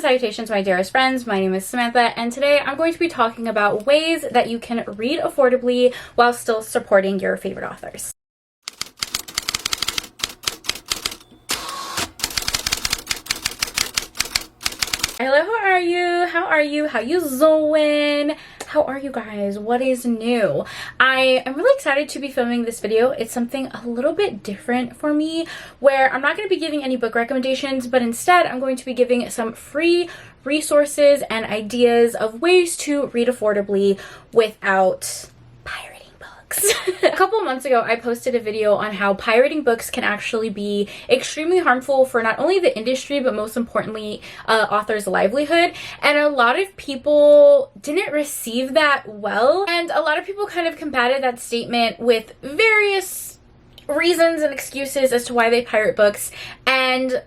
salutations, my dearest friends. My name is Samantha, and today I'm going to be talking about ways that you can read affordably while still supporting your favorite authors. Hello, how are you? How you doing? How are you guys? What is new? I am really excited to be filming this video. It's something a little bit different for me, where I'm not going to be giving any book recommendations, but instead I'm going to be giving some free resources and ideas of ways to read affordably without pirating books. A couple of months ago, I posted a video on how pirating books can actually be extremely harmful for not only the industry, but most importantly, authors' livelihood. And a lot of people didn't receive that well. And a lot of people kind of combated that statement with various reasons and excuses as to why they pirate books. And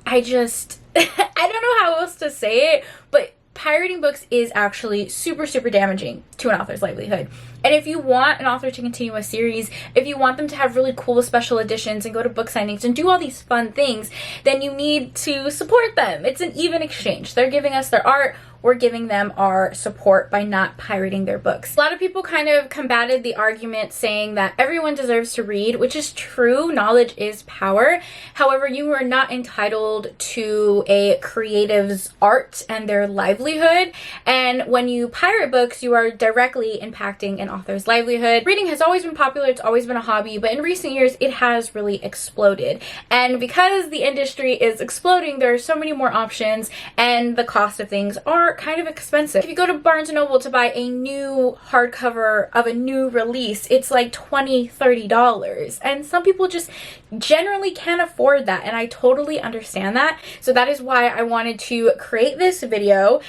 I just, I don't know how else to say it, but pirating books is actually super damaging to an author's livelihood. And if you want an author to continue a series, if you want them to have really cool special editions and go to book signings and do all these fun things, then you need to support them. It's an even exchange. They're giving us their art, we're giving them our support by not pirating their books. A lot of people kind of combated the argument saying that everyone deserves to read, which is true. Knowledge is power. However, you are not entitled to a creative's art and their livelihood. And when you pirate books, you are directly impacting an author's livelihood. Reading has always been popular. It's always been a hobby, but in recent years, it has really exploded. And because the industry is exploding, there are so many more options and the cost of things are kind of expensive. If you go to Barnes & Noble to buy a new hardcover of a new release, it's like $20-$30, and some people just generally can't afford that, and I totally understand that. So that is why I wanted to create this video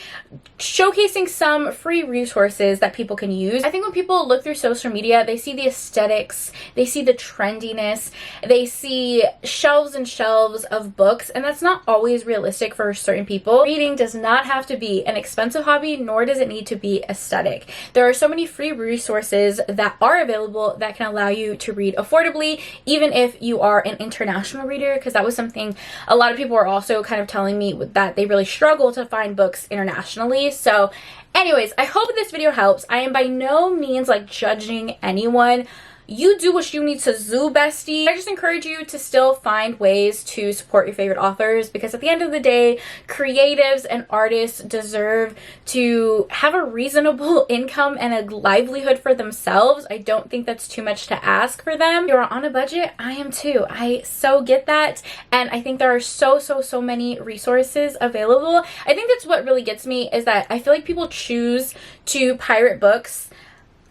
showcasing some free resources that people can use. I think when people look through social media, they see the aesthetics, they see the trendiness, they see shelves and shelves of books, and that's not always realistic for certain people. Reading does not have to be an expensive hobby, nor does it need to be aesthetic. There are so many free resources that are available that can allow you to read affordably, even if you are an international reader, because that was something a lot of people are also kind of telling me that they really struggle to find books internationally. So anyways, I hope this video helps. I am by no means like judging anyone. You do what you need to do, bestie. I just encourage you to still find ways to support your favorite authors, because at the end of the day, creatives and artists deserve to have a reasonable income and a livelihood for themselves. I don't think that's too much to ask for them. You're on a budget. I am too. I so get that. And I think there are so many resources available. I think that's what really gets me, is that I feel like people choose to pirate books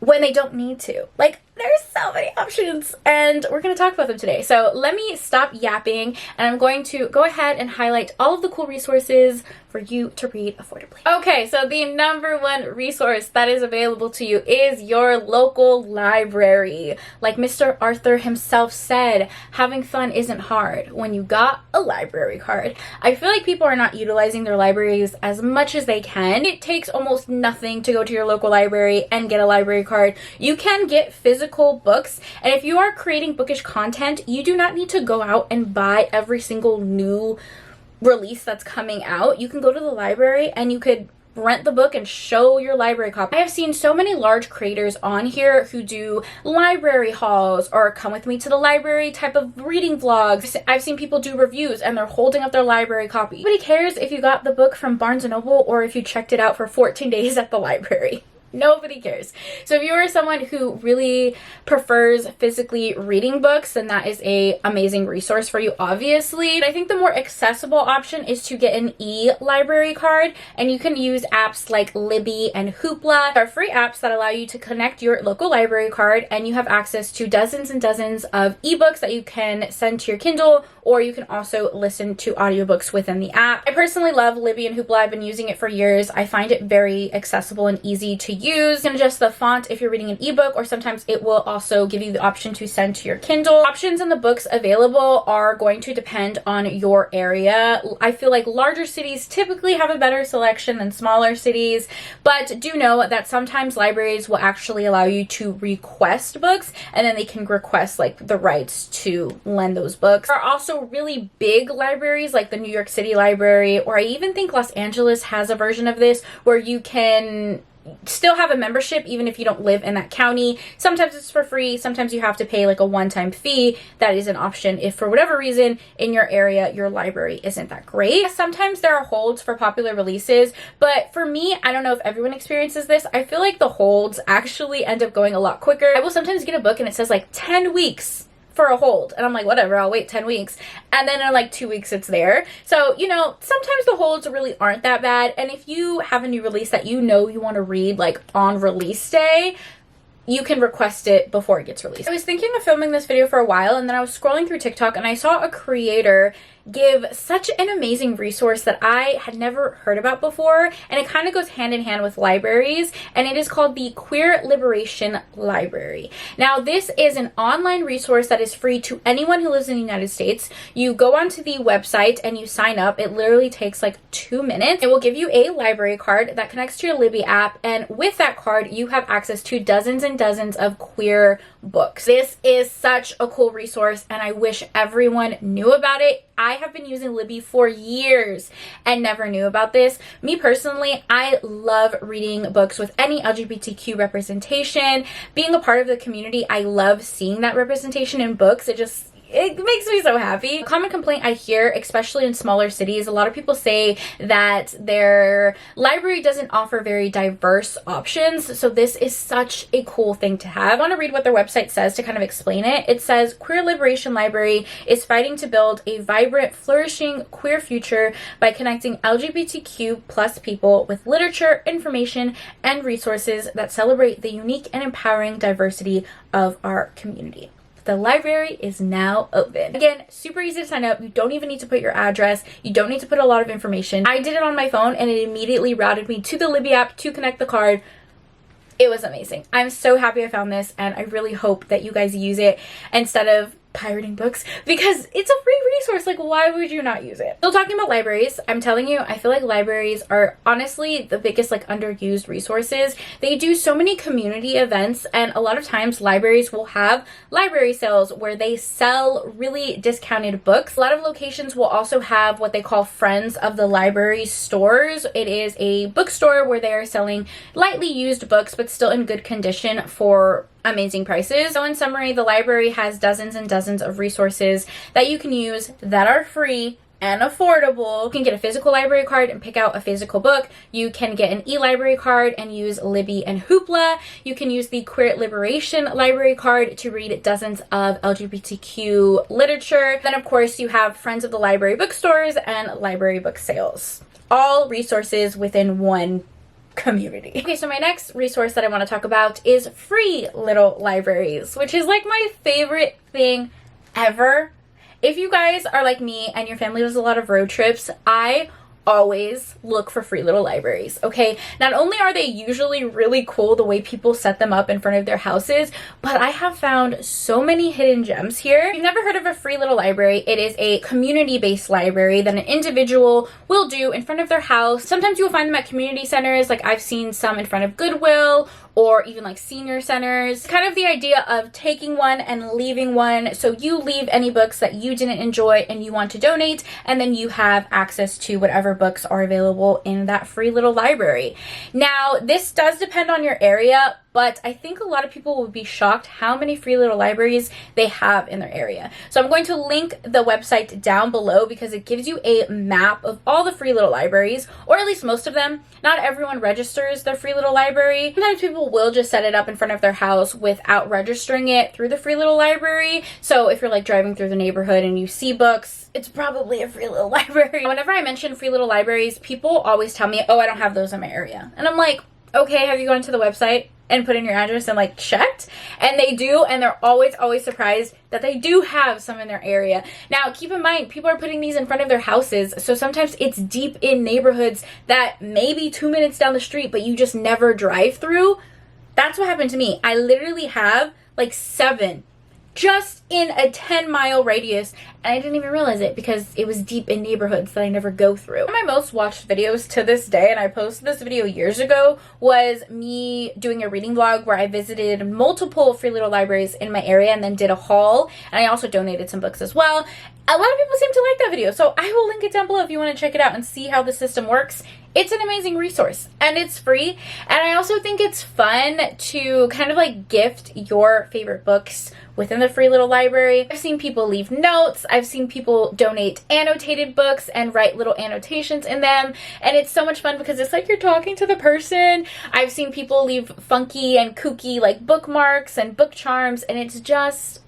when they don't need to. Like, there's so many options, and we're going to talk about them today. So let me stop yapping, and I'm going to go ahead and highlight all of the cool resources for you to read affordably. Okay, so the number one resource that is available to you is your local library. Like Mr. Arthur himself said, having fun isn't hard when you got a library card. I feel like people are not utilizing their libraries as much as they can. It takes almost nothing to go to your local library and get a library card. You can get physical books, and if you are creating bookish content, you do not need to go out and buy every single new release that's coming out. You can go to the library and you could rent the book and show your library copy. I have seen so many large creators on here who do library hauls or come with me to the library type of reading vlogs. I've seen people do reviews and they're holding up their library copy. Nobody cares if you got the book from Barnes & Noble or if you checked it out for 14 days at the library. Nobody cares. So if you are someone who really prefers physically reading books, then that is an amazing resource for you, obviously. But I think the more accessible option is to get an e-library card, and you can use apps like Libby and Hoopla. There are free apps that allow you to connect your local library card, and you have access to dozens and dozens of ebooks that you can send to your Kindle, or you can also listen to audiobooks within the app. I personally love Libby and Hoopla. I've been using it for years. I find it very accessible and easy to use. You can adjust the font if you're reading an ebook, or sometimes it will also give you the option to send to your Kindle. Options in the books available are going to depend on your area. I feel like larger cities typically have a better selection than smaller cities, but do know that sometimes libraries will actually allow you to request books, and then they can request like the rights to lend those books. There are also really big libraries like the New York City Library, or I even think Los Angeles has a version of this where you can still have a membership even if you don't live in that county. Sometimes it's for free, sometimes you have to pay like a one-time fee. That is an option if for whatever reason in your area your library isn't that great. Sometimes there are holds for popular releases, but for me, I don't know if everyone experiences this, I feel like the holds actually end up going a lot quicker. I will sometimes get a book and it says like 10 weeks for a hold, and I'm like, whatever, I'll wait 10 weeks, and then in like 2 weeks it's there. So, you know, sometimes the holds really aren't that bad, and if you have a new release that you know you want to read like on release day, you can request it before it gets released. I was thinking of filming this video for a while, and then I was scrolling through TikTok and I saw a creator give such an amazing resource that I had never heard about before, and it kind of goes hand in hand with libraries, and it is called the Queer Liberation Library. Now, this is an online resource that is free to anyone who lives in the United States. You go onto the website and you sign up. It literally takes like 2 minutes. It will give you a library card that connects to your Libby app, and with that card, you have access to dozens and dozens of queer books. This is such a cool resource, and I wish everyone knew about it. I have been using Libby for years and never knew about this. Me personally, I love reading books with any LGBTQ representation. Being a part of the community, I love seeing that representation in books. It makes me so happy. A common complaint I hear, especially in smaller cities, a lot of people say that their library doesn't offer very diverse options. So this is such a cool thing to have. I want to read what their website says to kind of explain it. It says, Queer Liberation Library is fighting to build a vibrant, flourishing queer future by connecting LGBTQ plus people with literature, information, and resources that celebrate the unique and empowering diversity of our community. The library is now open. Again, super easy to sign up. You don't even need to put your address. You don't need to put a lot of information. I did it on my phone and it immediately routed me to the Libby app to connect the card. It was amazing. I'm so happy I found this, and I really hope that you guys use it instead of pirating books, because it's a free resource. Like, why would you not use it? Still talking about libraries, I'm telling you, I feel like libraries are honestly the biggest like underused resources. They do so many community events, and a lot of times libraries will have library sales where they sell really discounted books. A lot of locations will also have what they call Friends of the Library stores. It is a bookstore where they are selling lightly used books but still in good condition for amazing prices. So in summary, the library has dozens and dozens of resources that you can use that are free and affordable. You can get a physical library card and pick out a physical book. You can get an e-library card and use Libby and Hoopla. You can use the Queer Liberation Library card to read dozens of LGBTQ literature. Then of course you have Friends of the Library bookstores and library book sales. All resources within one community. Okay, so my next resource that I want to talk about is free little libraries, which is like my favorite thing ever. If you guys are like me and your family does a lot of road trips, I always look for free little libraries, okay? Not only are they usually really cool the way people set them up in front of their houses, but I have found so many hidden gems here. If you've never heard of a free little library, it is a community-based library that an individual will do in front of their house. Sometimes you will find them at community centers, like I've seen some in front of Goodwill, or even like senior centers. Kind of the idea of taking one and leaving one. So you leave any books that you didn't enjoy and you want to donate, and then you have access to whatever books are available in that free little library. Now, this does depend on your area, but I think a lot of people will be shocked how many free little libraries they have in their area. So I'm going to link the website down below because it gives you a map of all the free little libraries, or at least most of them. Not everyone registers their free little library. Sometimes people will just set it up in front of their house without registering it through the free little library. So if you're like driving through the neighborhood and you see books, it's probably a free little library. Whenever I mention free little libraries, people always tell me, oh, I don't have those in my area. And I'm like, okay, have you gone to the website and put in your address and like checked, and they do, and they're always surprised that they do have some in their area. Now, keep in mind, people are putting these in front of their houses, so sometimes it's deep in neighborhoods that maybe 2 minutes down the street, but you just never drive through. That's what happened to me. I literally have like 7 just in a 10-mile radius, and I didn't even realize it because it was deep in neighborhoods that I never go through. One of my most watched videos to this day, and I posted this video years ago, was me doing a reading vlog where I visited multiple free little libraries in my area and then did a haul, and I also donated some books as well. A lot of people seem to like that video, so I will link it down below if you want to check it out and see how the system works. It's an amazing resource, and it's free, and I also think it's fun to kind of like gift your favorite books within the free little library. I've seen people leave notes, I've seen people donate annotated books and write little annotations in them, and it's so much fun because it's like you're talking to the person. I've seen people leave funky and kooky like bookmarks and book charms, and it's just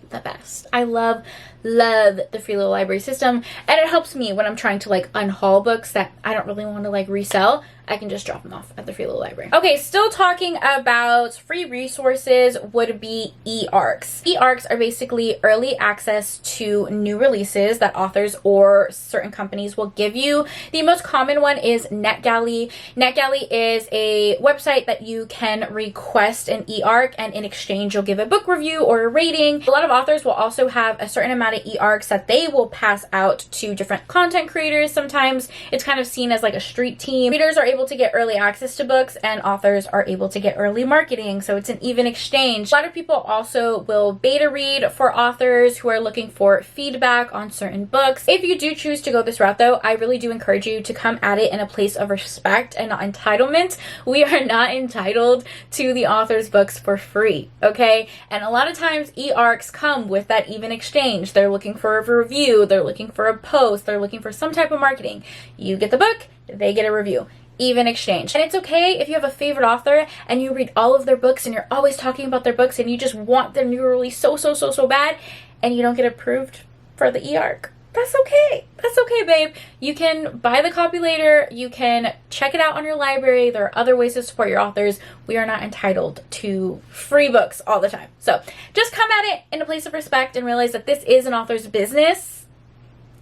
the best. I love the free little library system, and it helps me when I'm trying to like unhaul books that I don't really want to like resell. I can just drop them off at the free little library. Okay, still talking about free resources would be e-ARCs. E-ARCs are basically early access to new releases that authors or certain companies will give you. The most common one is NetGalley. NetGalley is a website that you can request an e-ARC, and in exchange you'll give a book review or a rating. A lot of authors will also have a certain amount of e-ARCs that they will pass out to different content creators. Sometimes it's kind of seen as like a street team. Readers are able to get early access to books, and authors are able to get early marketing, so it's an even exchange. A lot of people also will beta read for authors who are looking for feedback on certain books. If you do choose to go this route though, I really do encourage you to come at it in a place of respect and not entitlement. We are not entitled to the author's books for free, okay? And a lot of times e-ARCs come with that even exchange. They're looking for a review, they're looking for a post, they're looking for some type of marketing. You get the book, they get a review. Even exchange. And it's okay if you have a favorite author and you read all of their books and you're always talking about their books and you just want their new release so bad and you don't get approved for the e-ARC. That's okay. That's okay, babe. You can buy the copy later. You can check it out on your library. There are other ways to support your authors. We are not entitled to free books all the time. So just come at it in a place of respect and realize that this is an author's business.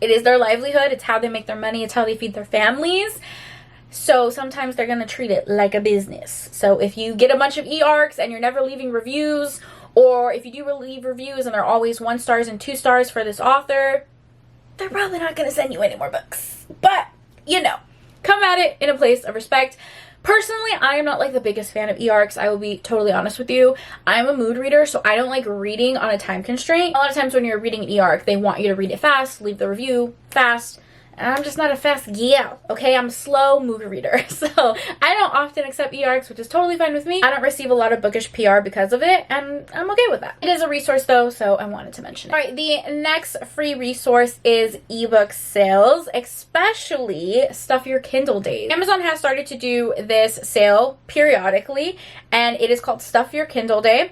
It is their livelihood. It's how they make their money. It's how they feed their families. So sometimes they're going to treat it like a business. So if you get a bunch of e-ARCs and you're never leaving reviews, or if you do leave reviews and they're always 1 stars and 2 stars for this author, they're probably not going to send you any more books. But, you know, come at it in a place of respect. Personally, I am not like the biggest fan of e-ARCs. I will be totally honest with you. I'm a mood reader, so I don't like reading on a time constraint. A lot of times when you're reading an e-ARC, they want you to read it fast, leave the review fast. And I'm just not a fast gal, okay? I'm a slow movie reader. So I don't often accept e-ARCs, which is totally fine with me. I don't receive a lot of bookish PR because of it, and I'm okay with that. It is a resource though, so I wanted to mention it. All right, the next free resource is ebook sales, especially Stuff Your Kindle Days. Amazon has started to do this sale periodically, and it is called Stuff Your Kindle Day.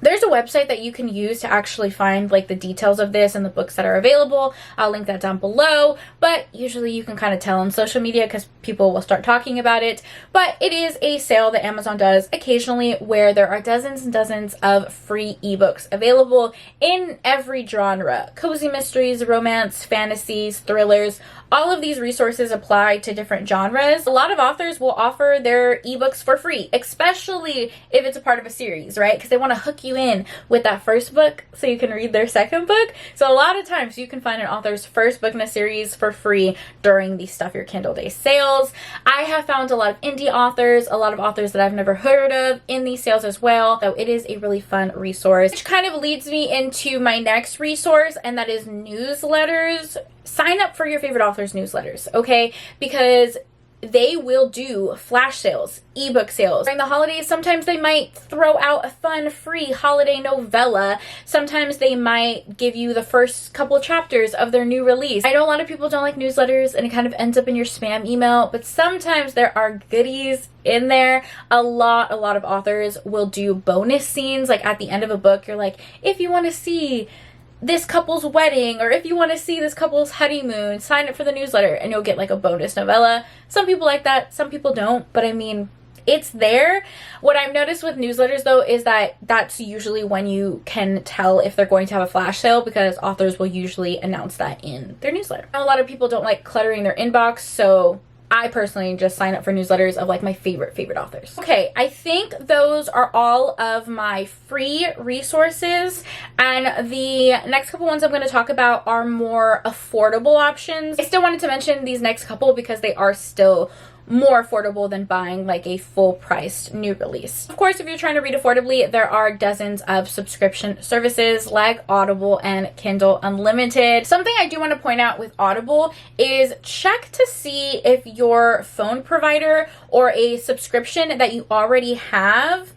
There's a website that you can use to actually find like the details of this and the books that are available. I'll link that down below, but usually you can kind of tell on social media because people will start talking about it. But it is a sale that Amazon does occasionally where there are dozens and dozens of free ebooks available in every genre. Cozy mysteries, romance, fantasies, thrillers. All of these resources apply to different genres. A lot of authors will offer their ebooks for free, especially if it's a part of a series, right? Because they want to hook you in with that first book so you can read their second book. So a lot of times you can find an author's first book in a series for free during the Stuff Your Kindle Day sales. I have found a lot of indie authors, a lot of authors that I've never heard of in these sales as well. So it is a really fun resource, which kind of leads me into my next resource, and that is newsletters. Sign up for your favorite author's newsletters, okay? Because they will do flash sales, ebook sales. During the holidays, sometimes they might throw out a fun free holiday novella. Sometimes they might give you the first couple of chapters of their new release. I know a lot of people don't like newsletters and it kind of ends up in your spam email, but sometimes there are goodies in there. A lot of authors will do bonus scenes, like at the end of a book, you're like, if you want to see this couple's wedding, or if you want to see this couple's honeymoon, sign up for the newsletter and you'll get like a bonus novella. Some people like that, some people don't, but I mean, it's there. What I've noticed with newsletters though is that that's usually when you can tell if they're going to have a flash sale, because authors will usually announce that in their newsletter. A lot of people don't like cluttering their inbox, so I personally just sign up for newsletters of like my favorite authors. Okay, I think those are all of my free resources, and the next couple ones I'm going to talk about are more affordable options. I still wanted to mention these next couple because they are still more affordable than buying like a full-priced new release. Of course, if you're trying to read affordably, there are dozens of subscription services like Audible and Kindle Unlimited. Something I do want to point out with Audible is check to see if your phone provider or a subscription that you already have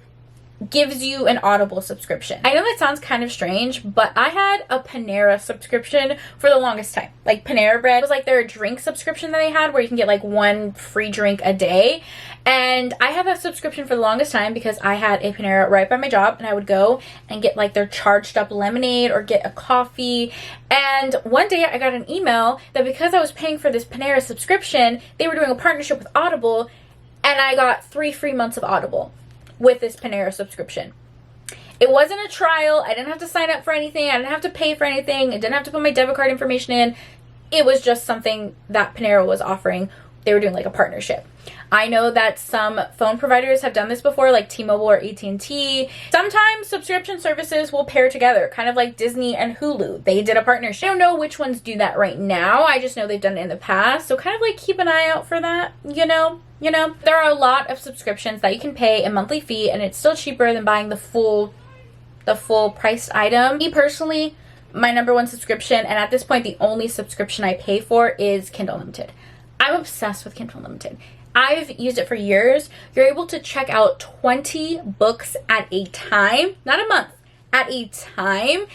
gives you an Audible subscription. I know that sounds kind of strange, but I had a Panera subscription for the longest time. Like Panera Bread was like their drink subscription that they had where you can get like one free drink a day. And I had that subscription for the longest time because I had a Panera right by my job, and I would go and get like their charged up lemonade or get a coffee. And one day I got an email that because I was paying for this Panera subscription, they were doing a partnership with Audible, and I got 3 free months of Audible with this Panera subscription. It wasn't a trial. I didn't have to sign up for anything. I didn't have to pay for anything. I didn't have to put my debit card information in. It was just something that Panera was offering. They were doing like a partnership. I know that some phone providers have done this before, like T-Mobile or AT&T. Sometimes subscription services will pair together, kind of like Disney and Hulu. They did a partnership. I don't know which ones do that right now. I just know they've done it in the past. So kind of like keep an eye out for that, you know? There are a lot of subscriptions that you can pay a monthly fee, and it's still cheaper than buying the full priced item. Me personally, my #1 subscription, and at this point the only subscription I pay for, is Kindle Unlimited. I'm obsessed with Kindle Unlimited. I've used it for years. You're able to check out 20 books at a time, not a month, at a time.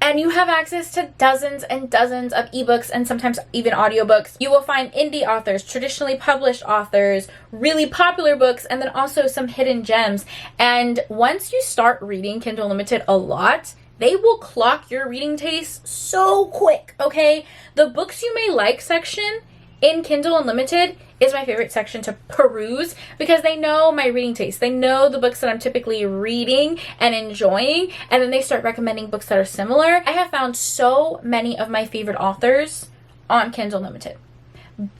And you have access to dozens and dozens of ebooks and sometimes even audiobooks. You will find indie authors, traditionally published authors, really popular books, and then also some hidden gems. And once you start reading Kindle Unlimited a lot, they will clock your reading taste so quick, okay? The books you may like section in Kindle Unlimited is my favorite section to peruse because they know my reading taste. They know the books that I'm typically reading and enjoying, and then they start recommending books that are similar. I have found so many of my favorite authors on Kindle Unlimited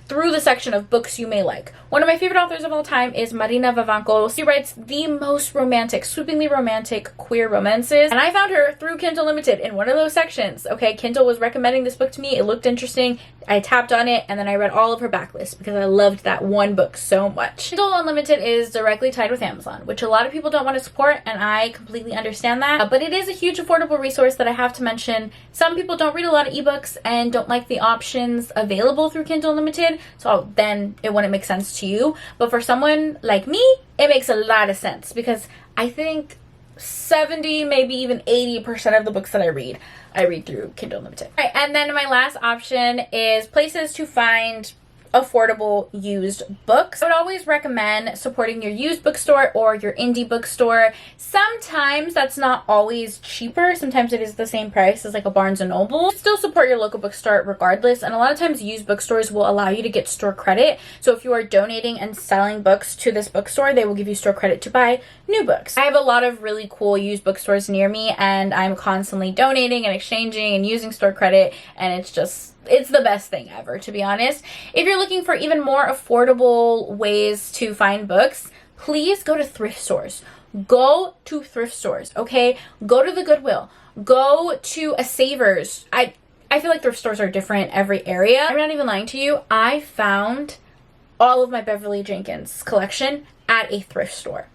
through the section of books you may like. One of my favorite authors of all time is Marina Vavanko. She writes the most romantic, sweepingly romantic queer romances, and I found her through Kindle Unlimited in one of those sections. Okay, Kindle was recommending this book to me. It looked interesting. I tapped on it, and then I read all of her backlist because I loved that one book so much. Kindle Unlimited is directly tied with Amazon, which a lot of people don't want to support, and I completely understand that. But it is a huge affordable resource that I have to mention. Some people don't read a lot of ebooks and don't like the options available through Kindle Unlimited, so then it wouldn't make sense to you. But for someone like me, it makes a lot of sense because I think 70, maybe even 80% of the books that I read through Kindle Unlimited. All right, and then my last option is places to find affordable used books. I would always recommend supporting your used bookstore or your indie bookstore. Sometimes that's not always cheaper. Sometimes it is the same price as like a Barnes & Noble. Still support your local bookstore regardless, and a lot of times used bookstores will allow you to get store credit. So if you are donating and selling books to this bookstore, they will give you store credit to buy new books. I have a lot of really cool used bookstores near me, and I'm constantly donating and exchanging and using store credit, and it's the best thing ever, to be honest. If you're looking for even more affordable ways to find books, please go to thrift stores. Go to thrift stores, okay? Go to the Goodwill. Go to a Savers. I feel like thrift stores are different every area. I'm not even lying to you. I found all of my Beverly Jenkins collection at a thrift store.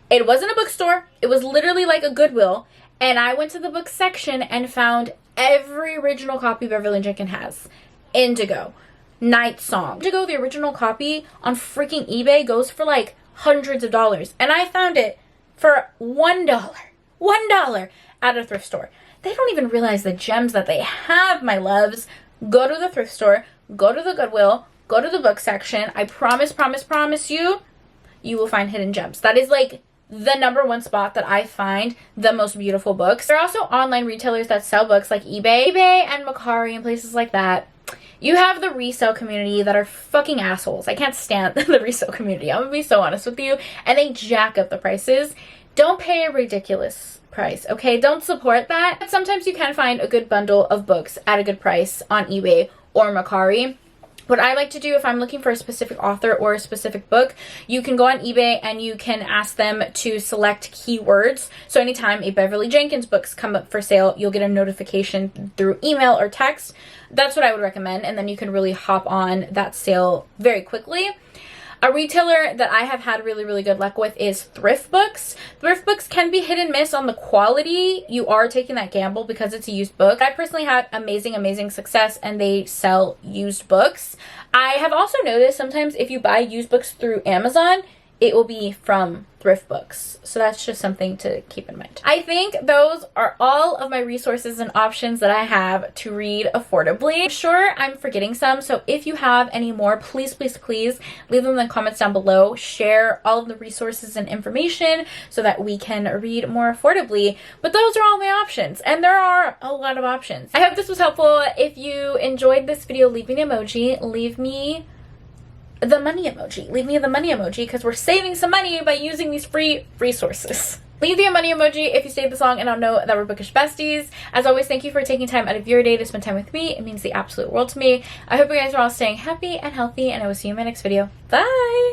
It wasn't a bookstore. It was literally like a Goodwill. And I went to the book section and found every original copy Beverly Jenkins has. Indigo, Night Song. Indigo, the original copy on freaking eBay goes for like hundreds of dollars. And I found it for $1. $1 at a thrift store. They don't even realize the gems that they have, my loves. Go to the thrift store. Go to the Goodwill. Go to the book section. I promise you, you will find hidden gems. That is like the #1 spot that I find the most beautiful books. There are also online retailers that sell books like eBay and Mercari and places like that. You have the resale community that are fucking assholes. I can't stand the resale community. I'm gonna be so honest with you. And they jack up the prices. Don't pay a ridiculous price, okay? Don't support that. But sometimes you can find a good bundle of books at a good price on eBay or Mercari. What I like to do if I'm looking for a specific author or a specific book, you can go on eBay and you can ask them to select keywords. So anytime a Beverly Jenkins book's come up for sale, you'll get a notification through email or text. That's what I would recommend. And then you can really hop on that sale very quickly. A retailer that I have had really, really good luck with is Thrift Books. Thrift Books can be hit and miss on the quality. You are taking that gamble because it's a used book. I personally had amazing, amazing success, and they sell used books. I have also noticed sometimes if you buy used books through Amazon, it will be from Thrift Books. So that's just something to keep in mind. I think those are all of my resources and options that I have to read affordably. I'm sure I'm forgetting some, so if you have any more, please, please, please leave them in the comments down below. Share all of the resources and information so that we can read more affordably. But those are all my options, and there are a lot of options. I hope this was helpful. If you enjoyed this video, leave me an emoji. Leave me the money emoji. Leave me the money emoji because we're saving some money by using these free resources. Leave the money emoji if you stayed this long, and I'll know that we're bookish besties. As always, thank you for taking time out of your day to spend time with me. It means the absolute world to me. I hope you guys are all staying happy and healthy, and I will see you in my next video. Bye!